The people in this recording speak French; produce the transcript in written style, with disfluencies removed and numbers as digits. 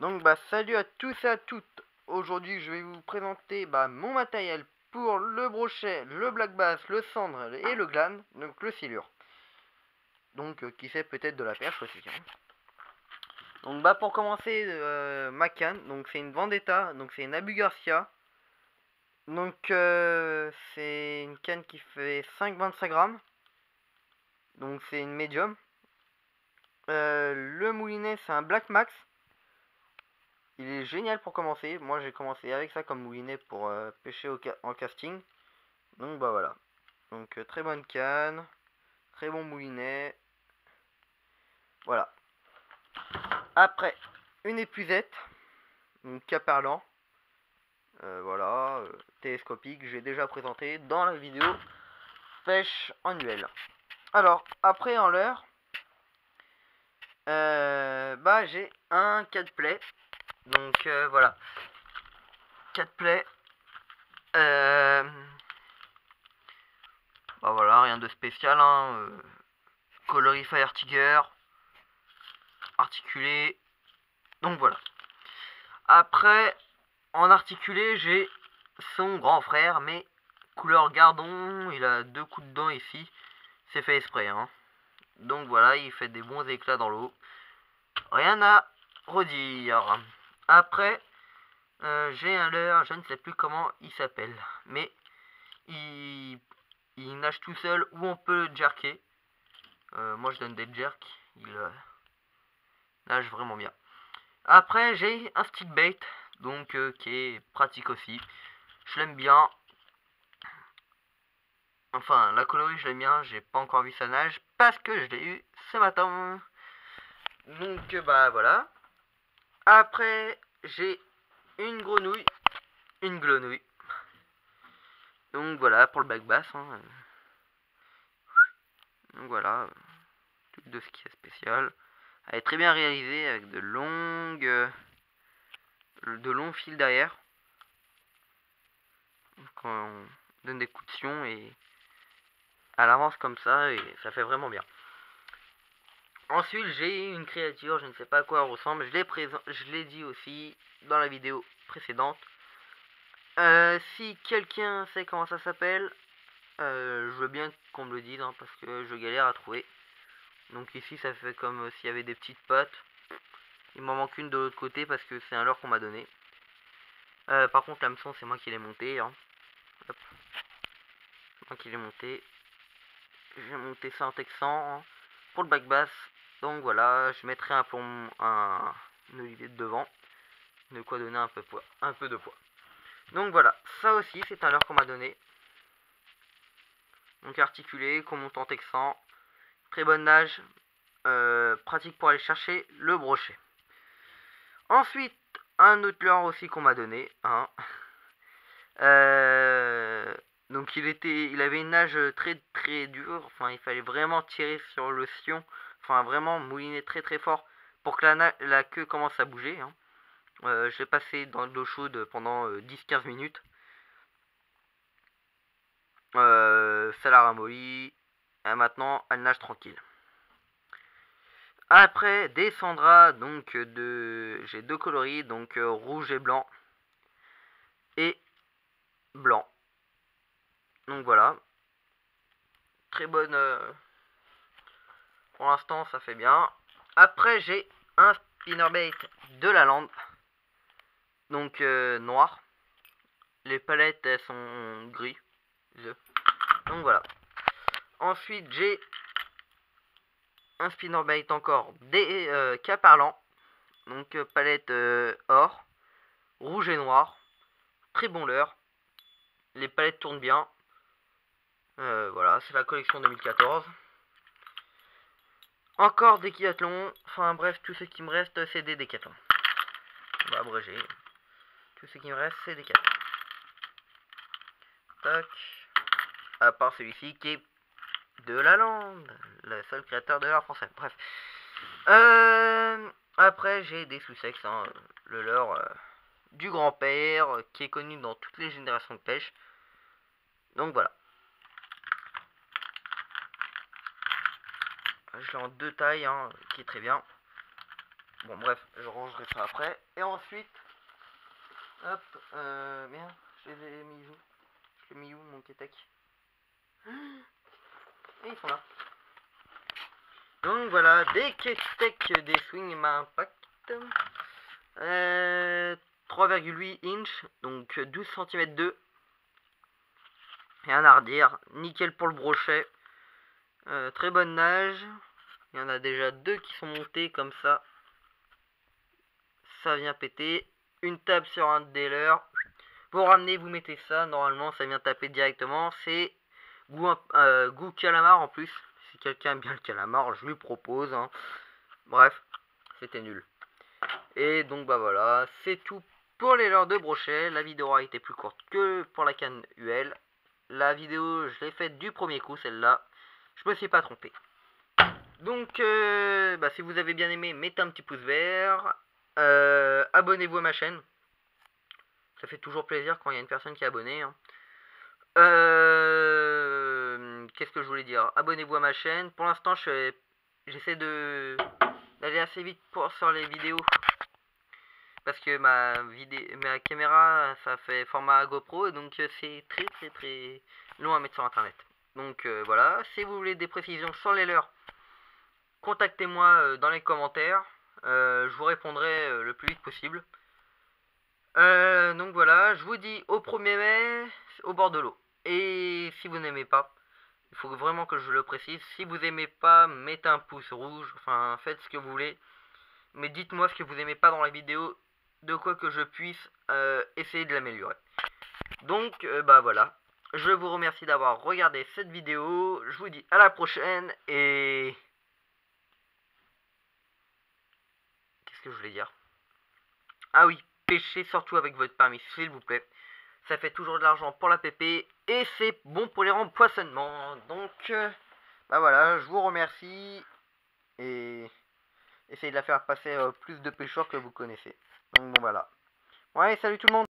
Donc salut à tous et à toutes. Aujourd'hui je vais vous présenter mon matériel pour le brochet, le black bass, le cendre et le gland, donc le silure. Donc qui fait peut-être de la perche aussi, hein. Donc pour commencer, ma canne, donc c'est une Vendetta, donc c'est une Abu Garcia. Donc c'est une canne qui fait 5,25 grammes. Donc c'est une médium. Le moulinet c'est un Black Max. Il est génial pour commencer. Moi j'ai commencé avec ça comme moulinet pour pêcher en casting. Donc voilà. Donc très bonne canne, très bon moulinet. Voilà. Après, une épuisette, donc cas parlant. Voilà, télescopique, j'ai déjà présenté dans la vidéo pêche annuelle. Alors, après en l'heure, j'ai un 4 play. Donc voilà. 4 play. Voilà, rien de spécial, hein. Coloris Fire Tiger, articulé. Donc voilà. Après, en articulé, j'ai son grand frère, mais couleur gardon. Il a 2 coups de dents ici. C'est fait exprès, hein. Donc voilà, il fait des bons éclats dans l'eau. Rien à redire. Après, j'ai un leurre, je ne sais plus comment il s'appelle, mais il nage tout seul ou on peut le jerker. Moi je donne des jerks, il nage vraiment bien. Après j'ai un stick bait, donc qui est pratique aussi. Je l'aime bien. Enfin la colorie je l'aime bien, j'ai pas encore vu sa nage parce que je l'ai eu ce matin. Donc voilà. Après j'ai une grenouille, une grenouille. Donc voilà pour le back bass, hein. Donc voilà, tout de ce qui est spécial. Elle est très bien réalisée avec de longs fils derrière. Quand on donne des coups de sion et elle avance comme ça et ça fait vraiment bien. Ensuite j'ai une créature, je ne sais pas à quoi elle ressemble, je l'ai dit aussi dans la vidéo précédente. Si quelqu'un sait comment ça s'appelle, je veux bien qu'on me le dise, hein, parce que je galère à trouver. Donc ici ça fait comme s'il y avait des petites pattes. Il m'en manque une de l'autre côté parce que c'est un leurre qu'on m'a donné. Par contre l'hameçon c'est moi qui l'ai monté, hein. Hop. C'est moi qui l'ai monté. J'ai monté ça en texan, hein, pour le back bass. Donc voilà, je mettrai un olivier de devant. De quoi donner un peu de poids. Donc voilà, ça aussi c'est un leurre qu'on m'a donné. Donc articulé, qu'on monte en texan. Très bonne nage. Pratique pour aller chercher le brochet. Ensuite, un autre leurre aussi qu'on m'a donné, hein. Donc il avait une nage très très dure. Enfin, il fallait vraiment tirer sur le sion. Enfin, vraiment mouliner très très fort pour que la queue commence à bouger, hein. Je l'ai passé dans l'eau chaude pendant 10-15 minutes. Ça l'a ramolli. Et maintenant, elle nage tranquille. Après, descendra donc j'ai deux coloris, donc rouge et blanc. Et blanc. Donc voilà. Très bonne. Pour l'instant, ça fait bien. Après, j'ai un spinnerbait de la lande. Donc noir. Les palettes, elles sont gris. Donc voilà. Ensuite, j'ai un spinnerbait encore des caparlans. Donc palette or. Rouge et noir. Très bon leurre. Les palettes tournent bien. Voilà, c'est la collection 2014. Encore des Decathlon. Enfin bref, tout ce qui me reste, c'est des Decathlon. On va abréger. Tout ce qui me reste, c'est des Decathlon. Tac. À part celui-ci qui est de la lande. Le seul créateur de leurre français. Bref. Après, j'ai des Sussex. Hein, le leurre du grand-père qui est connu dans toutes les générations de pêche. Donc voilà. Je l'ai en deux tailles, hein, qui est très bien. Bon bref, je rangerai ça après. Et ensuite, hop, merde, je les ai mis où? Je l'ai mis où mon kétek? Et ils sont là. Donc voilà, des kéteks des Swing Impact. 3,8 inch, donc 12 cm 2. Rien à redire, nickel pour le brochet. Très bonne nage. Il y en a déjà 2 qui sont montés comme ça. Ça vient péter. Une table sur un des leurs. Vous ramenez, vous mettez ça. Normalement, ça vient taper directement. C'est goût calamar en plus. Si quelqu'un aime bien le calamar, je lui propose. Hein. Bref, c'était nul. Et donc, bah voilà, c'est tout pour les leurres de brochet. La vidéo a été plus courte que pour la canne UL. La vidéo, je l'ai faite du premier coup, celle-là. Je me suis pas trompé. Donc, si vous avez bien aimé, mettez un petit pouce vert. Abonnez-vous à ma chaîne. Ça fait toujours plaisir quand il y a une personne qui est abonnée. Hein. Qu'est-ce que je voulais dire? Abonnez-vous à ma chaîne. Pour l'instant, j'essaie d'aller assez vite sur les vidéos. Parce que ma caméra, ça fait format GoPro. Donc, c'est très long à mettre sur Internet. Donc, voilà. Si vous voulez des précisions sur les leurs, contactez-moi dans les commentaires. Je vous répondrai le plus vite possible. Donc voilà, je vous dis au 1er mai, au bord de l'eau. Et si vous n'aimez pas, il faut vraiment que je le précise, si vous n'aimez pas, mettez un pouce rouge, enfin faites ce que vous voulez. Mais dites-moi ce que vous n'aimez pas dans la vidéo, de quoi que je puisse essayer de l'améliorer. Donc voilà, je vous remercie d'avoir regardé cette vidéo, je vous dis à la prochaine et... Qu'est-ce que je voulais dire? Ah oui, pêchez surtout avec votre permis, s'il vous plaît. Ça fait toujours de l'argent pour la PP et c'est bon pour les rempoisonnements. Donc, voilà, je vous remercie et essayez de la faire passer plus de pêcheurs que vous connaissez. Donc bon voilà. Ouais, salut tout le monde.